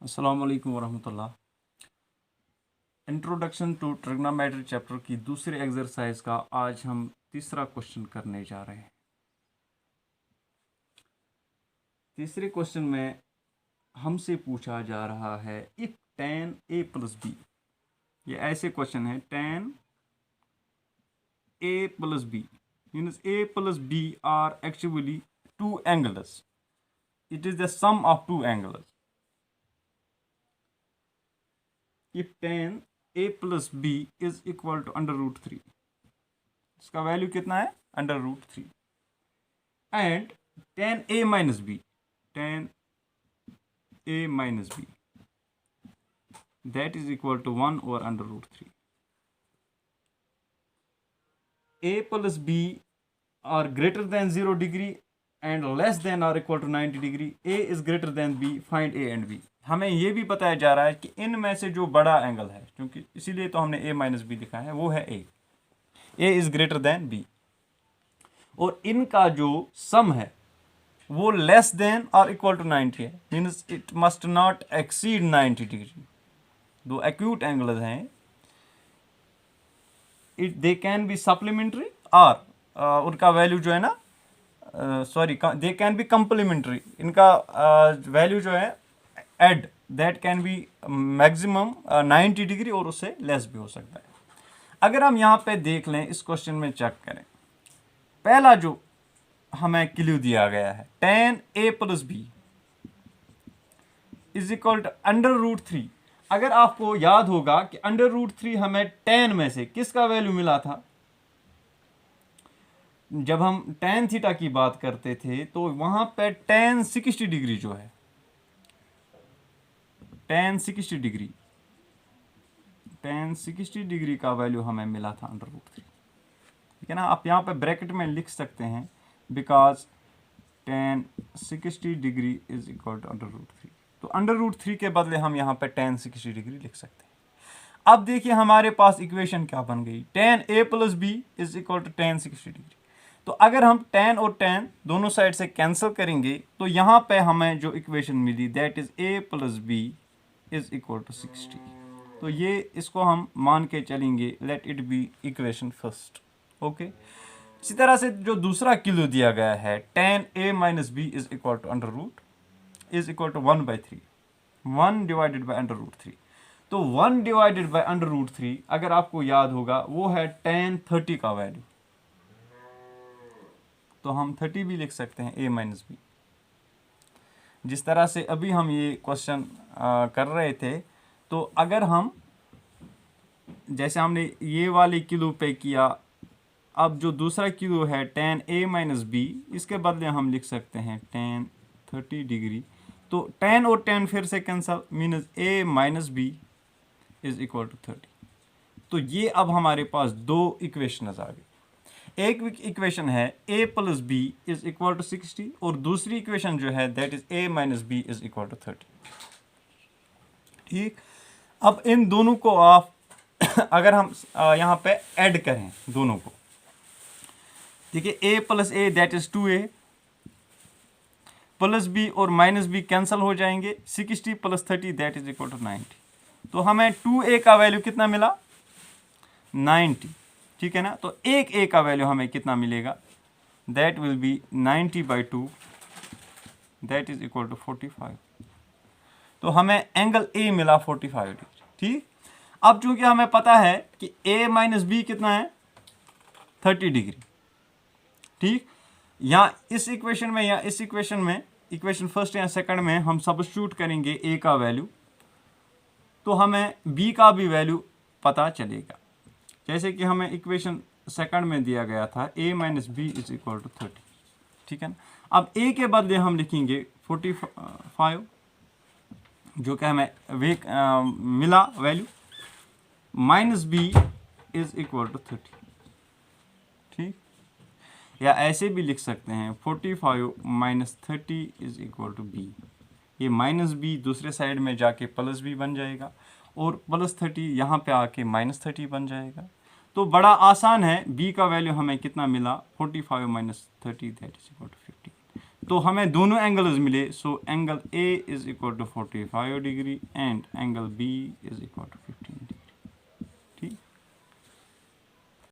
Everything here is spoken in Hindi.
अस्सलाम वालेकुम वरहमतुल्लाह। इंट्रोडक्शन टू ट्रिग्नोमेट्री चैप्टर की दूसरे एक्सरसाइज का आज हम तीसरा क्वेश्चन करने जा रहे हैं। तीसरे क्वेश्चन में हमसे पूछा जा रहा है if tan a plus B, ये ऐसे क्वेश्चन है tan a plus B means a plus b are actually two angles, it is the sum of two angles. if tan a plus b is equal to under root 3, इसका वैल्यू कितना है under root 3, and tan a minus b, tan a minus b that is equal to 1 over under root 3. a plus b are greater than 0 degree and less than or equal to 90 degree. a is greater than b, find a and b. हमें ये भी बताया जा रहा है कि इनमें से जो बड़ा एंगल है, क्योंकि इसीलिए तो हमने a माइनस बी लिखा है, वो है a. a is greater than b और इनका जो सम है वो लेस देन और इक्वल टू 90 है, means it must not exceed 90 degree. दो एक्यूट एंगल्स हैं, it they can be supplementary और उनका वैल्यू जो है ना दे कैन बी कंप्लीमेंट्री, इनका वैल्यू जो है add that can be maximum 90 degree और उससे लेस भी हो सकता है। अगर हम यहाँ पे देख लें, इस क्वेश्चन में चेक करें, पहला जो हमें क्लू दिया गया है tan a plus B is equal to under root 3। अगर आपको याद होगा कि अंडर रूट 3 हमें tan में से किसका वैल्यू मिला था, जब हम tan थीटा की बात करते थे तो वहां पे tan 60 डिग्री जो है, tan 60 डिग्री का वैल्यू हमें मिला था अंडर रूट 3, ठीक है ना। आप यहां पे ब्रैकेट में लिख सकते हैं because tan 60 degree is equal to under root 3, तो अंडर रूट 3 के बदले हम यहाँ पे tan 60 डिग्री लिख सकते हैं। अब देखिए हमारे पास इक्वेशन क्या बन गई, tan a plus B is equal to tan 60 degree. तो अगर हम tan और tan दोनों साइड से कैंसिल करेंगे तो यहाँ पे हमें जो इक्वेशन मिली that is a plus B is equal to 60। तो ये इसको हम मान के चलेंगे, let it be equation first, okay. इसी तरह से जो दूसरा क्लू दिया गया है tan a minus B is equal to under root is equal to 1/3, 1 divided by under root 3। तो 1 डिवाइडेड बाई अंडर रूट 3 अगर आपको याद होगा वो है tan 30 का वैल्यू, तो हम 30 भी लिख सकते हैं a माइनस बी। जिस तरह से अभी हम ये क्वेश्चन कर रहे थे, तो अगर हम जैसे हमने ये वाली क्लू पे किया, अब जो दूसरा क्लू है tan a माइनस बी, इसके बदले हम लिख सकते हैं tan 30 डिग्री। तो tan और tan फिर से cancel, means a minus B is equal to 30। तो ये अब हमारे पास दो इक्वेशन आ गई। एक इक्वेशन है a plus B is equal to 60 और दूसरी इक्वेशन जो है that is a minus B is equal to 30, ठीक। अब इन दोनों को आप अगर हम यहाँ पे ऐड करें दोनों को, देखिए a plus a that is 2a plus B और माइनस बी कैंसिल हो जाएंगे, 60 plus 30 that is equal to 90। तो हमें 2a का वैल्यू कितना मिला 90, ठीक है ना। तो एक a का वैल्यू हमें कितना मिलेगा, that will be 90/2 that is equal to 45। तो हमें एंगल a मिला 45 डिग्री, ठीक। अब चूंकि हमें पता है कि a माइनस बी कितना है 30 डिग्री, ठीक। या इस इक्वेशन में या इस इक्वेशन में, इक्वेशन फर्स्ट या सेकंड में हम सब्स्टिट्यूट करेंगे a का वैल्यू, तो हमें b का भी वैल्यू पता चलेगा। जैसे कि हमें इक्वेशन सेकंड में दिया गया था a minus B is equal to 30, ठीक है ना। अब a के बदले हम लिखेंगे 45, जो कि हमें मिला value, minus B is equal to 30, ठीक। या ऐसे भी लिख सकते हैं 45 minus 30 is equal to B. ये माइनस बी दूसरे साइड में जाके प्लस बी बन जाएगा और प्लस 30 यहाँ पे आके माइनस 30 बन जाएगा। तो बड़ा आसान है, b का वैल्यू हमें कितना मिला 45 minus 30 that is equal to 15। तो हमें दोनों एंगल्स मिले, so angle A is equal to 45 degree and angle B is equal to